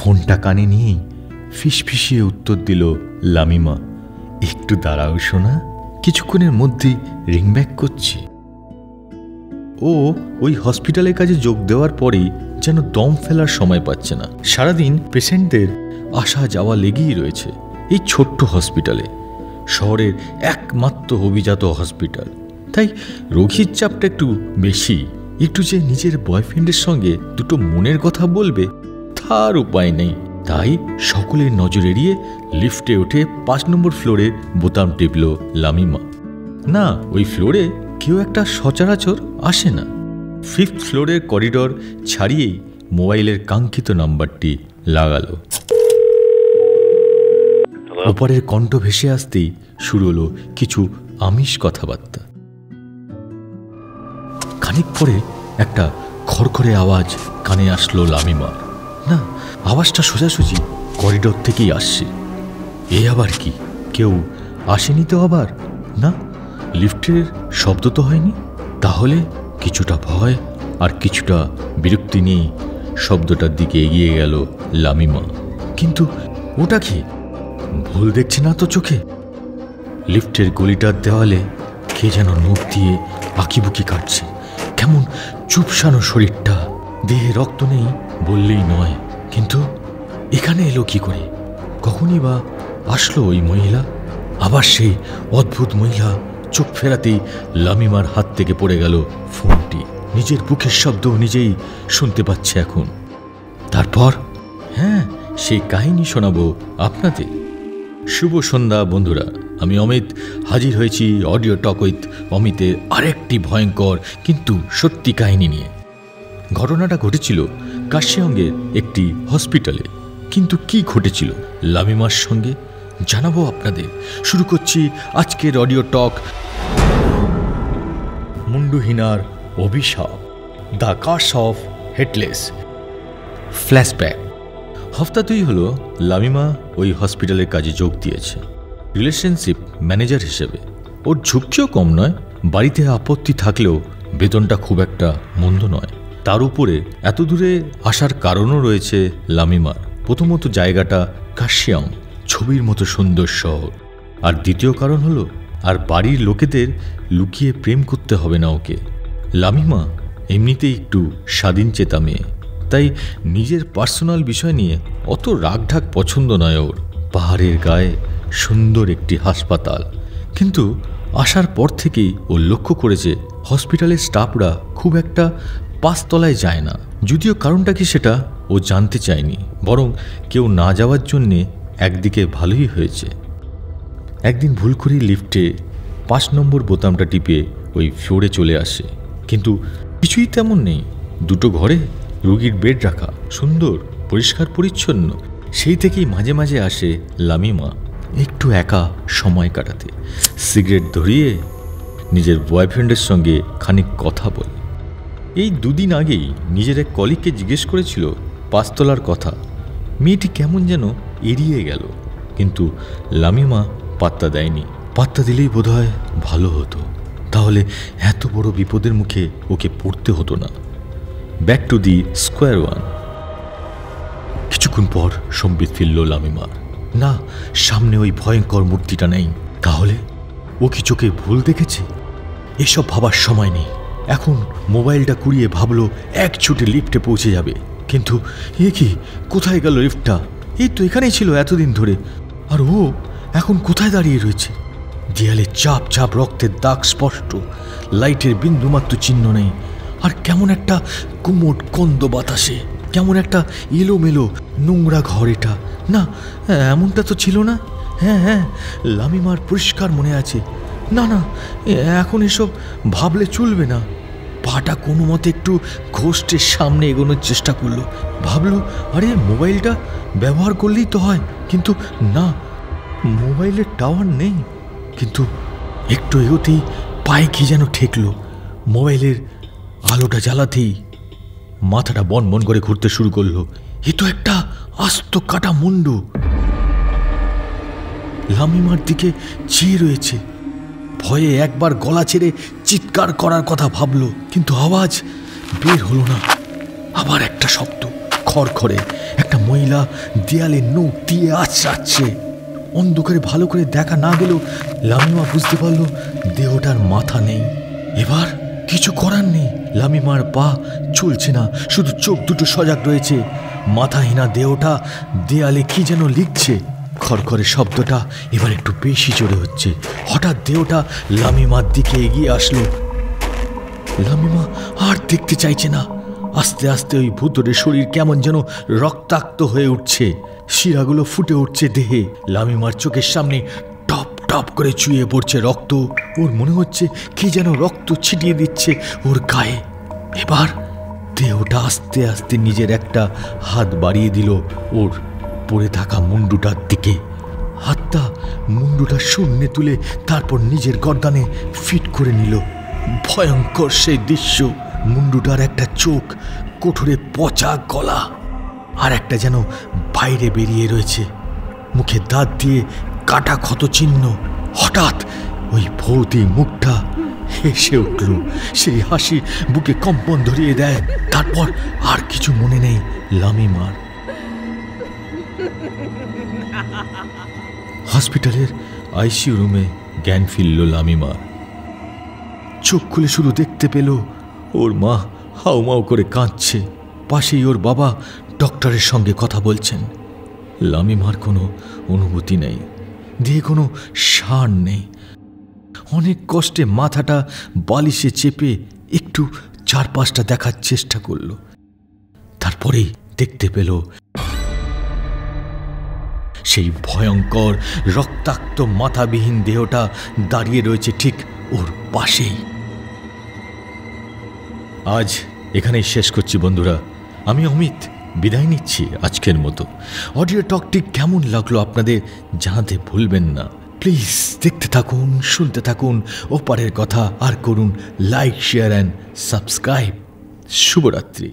ফোনটা কানে নিয়েই ফিসফিসিয়ে উত্তর দিল লামিমা, একটু দাঁড়াও শোনা, কিছুক্ষণের মধ্যেই রিং ব্যাক করছি। ও ওই হসপিটালের কাজে যোগ দেওয়ার পরেই যেন দম ফেলার সময় পাচ্ছে না। সারাদিন পেশেন্টদের আসা যাওয়া লেগেই রয়েছে এই ছোট্ট হসপিটালে, শহরের একমাত্র অভিজাত হসপিটাল। তাই রোগীর চাপটা একটু বেশি। একটু যে নিজের বয়ফ্রেন্ডের সঙ্গে দুটো মনের কথা বলবে তার উপায় নেই। তাই সকলের নজর এড়িয়ে লিফটে উঠে 5 নম্বর ফ্লোরে বোতাম টিপল লামিমা। না, ওই ফ্লোরে কেউ একটা সচরাচর আসে না। 5th ফ্লোরের করিডর ছাড়িয়েই মোবাইলের কাঙ্ক্ষিত নাম্বারটি লাগালো। ওপারের কণ্ঠ ভেসে আসতেই শুরু হলো কিছু আমিষ কথাবার্তা। খানিক পরে একটা খড়খড়ে আওয়াজ কানে আসলো লামিমার। না, আওয়াজটা সোজাসুজি করিডর থেকেই আসছে। এ আবার কি? কেউ আসেনি তো আবার? না, লিফটের শব্দ তো হয়নি। তাহলে কিছুটা ভয় আর কিছুটা বিরক্তি নিয়ে শব্দটার দিকে এগিয়ে গেল লামিমা। কিন্তু ওটা কি? ভুল দেখছে না তো চোখে? লিফটের গলিটার দেওয়ালে কে যেন নখ দিয়ে আঁকিবুকি কাটছে। কেমন চুপসানো শরীরটা, দেহে রক্ত নেই বললেই নয়। কিন্তু এখানে এলো কি করে? কখনই বা আসলো ওই মহিলা? আবার সেই অদ্ভুত মহিলা চোখ ফেরাতেই লামিমার হাত থেকে পড়ে গেল ফোনটি। নিজের বুকের শব্দ নিজেই শুনতে পাচ্ছে এখন। তারপর হ্যাঁ, সেই কাহিনী শোনাবো আপনাদের। শুভ সন্ধ্যা বন্ধুরা, আমি অমিত হাজির হয়েছি অডিও টক উইথ অমিতের আরেকটি ভয়ঙ্কর কিন্তু সত্যি কাহিনী নিয়ে। ঘটনাটা ঘটেছিল কাশিয়াঙ্গের একটি হসপিটালে। কিন্তু কি ঘটেছিল লামিমার সঙ্গে জানাবো আপনাদের। শুরু করছি আজকের অডিও টক। মুন্ডুহীনার অভিশাপ, the curse of headless. Flashback. হপ্তা 2 হলো লামিমা ওই হসপিটালের কাজে যোগ দিয়েছে রিলেশনশিপ ম্যানেজার হিসেবে। ওর ঝুঁকিও কম নয়। বাড়িতে আপত্তি থাকলেও বেতনটা খুব একটা মন্দ নয়। তার উপরে এত দূরে আসার কারণও রয়েছে লামিমার। প্রথমত জায়গাটা কাশিয়াং, ছবির মতো সুন্দর শহর। আর দ্বিতীয় কারণ হলো আর বাড়ির লোকেদের লুকিয়ে প্রেম করতে হবে না ওকে। লামিমা এমনিতেই একটু স্বাধীন চেতা মেয়ে, তাই নিজের পার্সোনাল বিষয় নিয়ে অত রাগঢাক পছন্দ নয় ওর। পাহাড়ের গায়ে সুন্দর একটি হাসপাতাল। কিন্তু আসার পর থেকেই ও লক্ষ্য করেছে হসপিটালের স্টাফরা খুব একটা 5 তলায় যায় না। যদিও কারণটা কি সেটা ও জানতে চায়নি, বরং কেউ না যাওয়ার জন্যে একদিকে ভালোই হয়েছে। একদিন ভুল করেই লিফটে 5 নম্বর বোতামটা টিপে ওই ফ্লোরে চলে আসে। কিন্তু কিছুই তেমন নেই। দুটো ঘরে রোগীর বেড রাখা, সুন্দর পরিষ্কার পরিচ্ছন্ন। সেই থেকেই মাঝে মাঝে আসে লামিমা একটু একা সময় কাটাতে, সিগারেট ধরিয়ে নিজের বয়ফ্রেন্ডের সঙ্গে খানিক কথা বলে। এই 2 দিন আগেই নিজের এক কলিগকে জিজ্ঞেস করেছিল 5 তলার কথা। মেয়েটি কেমন যেন এড়িয়ে গেল, কিন্তু লামিমা পাত্তা দেয়নি। পাত্তা দিলেই বোধহয় ভালো হতো, তাহলে এত বড় বিপদের মুখে ওকে পড়তে হতো না। Back to the square one. কিছুক্ষণ পর সম্বিত ফিরল লামিমার। না, সামনে ওই ভয়ঙ্কর মূর্তিটা নেই। তাহলে ও কি চোখে ভুল দেখেছে? এসব ভাবার সময় নেই। এখন মোবাইলটা কুড়িয়ে ভাবলো এক ছুটে লিফটে পৌঁছে যাবে। কিন্তু এ কি, কোথায় গেল লিফটটা? এই তো এখানেই ছিল এতদিন ধরে। আর ও এখন কোথায় দাঁড়িয়ে রয়েছে? দেয়ালে চাপ চাপ রক্তের দাগ স্পষ্ট, লাইটের বিন্দুমাত্র চিহ্ন নেই। আর কেমন একটা কুমোট কন্দ বাতাসে, কেমন একটা এলোমেলো নোংরা ঘর এটা। না, এমনটা তো ছিল না। হ্যাঁ হ্যাঁ, লামিমার পরিষ্কার মনে আছে। না না, এখন এসব ভাবলে চলবে না। পাটা কোনো মতে একটু ঘোষ্টের সামনে এগোনোর চেষ্টা করলো। ভাবলো আরে মোবাইলটা ব্যবহার করলেই তো হয়। কিন্তু না, মোবাইলের টাওয়ার নেই। কিন্তু একটু এগোতেই পায়ে কি যেন ঠেকলো। মোবাইলের আলোটা জ্বালাতেই মাথাটা বন বন করে ঘুরতে শুরু করলো। এ তো একটা আস্ত কাটা মুন্ডু লামিমার দিকে চেয়ে রয়েছে। ভয়ে একবার গলা ছেড়ে চিৎকার করার কথা ভাবলো, কিন্তু আওয়াজ বের হলো না। আবার একটা শব্দ, খড়খড়ে। একটা মহিলা দেয়ালে নখ দিয়ে আছড়াচ্ছে। অন্ধকারে ভালো করে দেখা না গেলেও লামিমা বুঝতে পারল দেহটার মাথা নেই। এবার কিছু করার নেই। লামিমার পা চলছে না, শুধু চোখ দুটো সজাগ রয়েছে। মাথাহীনা দেহটা দেয়ালে কি যেন লিখছে। খড়খড়ে শব্দটা এবার একটু বেশি জোরে হচ্ছে। হঠাৎ দেহটা লামিমার দিকে এগিয়ে আসলো। লামিমা আর দেখতে চাইছে না। আস্তে আস্তে ওই ভূতের শরীর কেমন যেন রক্তাক্ত হয়ে উঠছে। শিরাগুলো ফুটে উঠছে দেহে। লামিমার চোখের সামনে টপ টপ করে চুইয়ে পড়ছে রক্ত। ওর মনে হচ্ছে কি যেন রক্ত ছিটিয়ে দিচ্ছে ওর গায়ে। এবার দেহটা আস্তে আস্তে নিজের একটা হাত বাড়িয়ে দিল ওর পড়ে থাকা মুন্ডুটার দিকে। হাতটা মুন্ডুটা শূন্যে তুলে তারপর নিজের গর্দানে ফিট করে নিল। ভয়ঙ্কর সেই দৃশ্য। মুন্ডুটার একটা চোখ, কোঠরে পচা গলা, আর একটা যেন বাইরে বেরিয়ে রয়েছে। মুখে দাঁত দিয়ে কাটা ক্ষত চিহ্ন। হঠাৎ ওই ভৌতিক মুখটা হেসে উঠল। সেই হাসি বুকে কম্পন ধরিয়ে দেয়। তারপর আর কিছু মনে নেই লামিমার। হসপিটালের আইসিইউ রুমে জ্ঞান ফিরল লামিমার। চোখ খুলে শুধু দেখতে পেল ওর মা হাউমাউ করে কাঁদছে। পাশেই ওর বাবা ডক্টরের সঙ্গে কথা বলছেন। লামিমার কোনো অনুভূতি নেই, দিয়ে কোনো সাড় নেই। অনেক কষ্টে মাথাটা বালিশে চেপে একটু চারপাশটা দেখার চেষ্টা করল। তারপরেই দেখতে পেল সেই ভয়ঙ্কর রক্তাক্ত মাথাবিহীন দেহটা দাঁড়িয়ে রয়েছে ঠিক ওর পাশেই। আজ এখানেই শেষ করছি বন্ধুরা। আমি অমিত বিদায় নিচ্ছি আজকের মতো। অডিও টকটি কেমন লাগলো আপনাদের জানাতে ভুলবেন না। প্লিজ দেখতে থাকুন, শুনতে থাকুন ওপারের কথা, আর করুন লাইক, শেয়ার অ্যান্ড সাবস্ক্রাইব। শুভরাত্রি।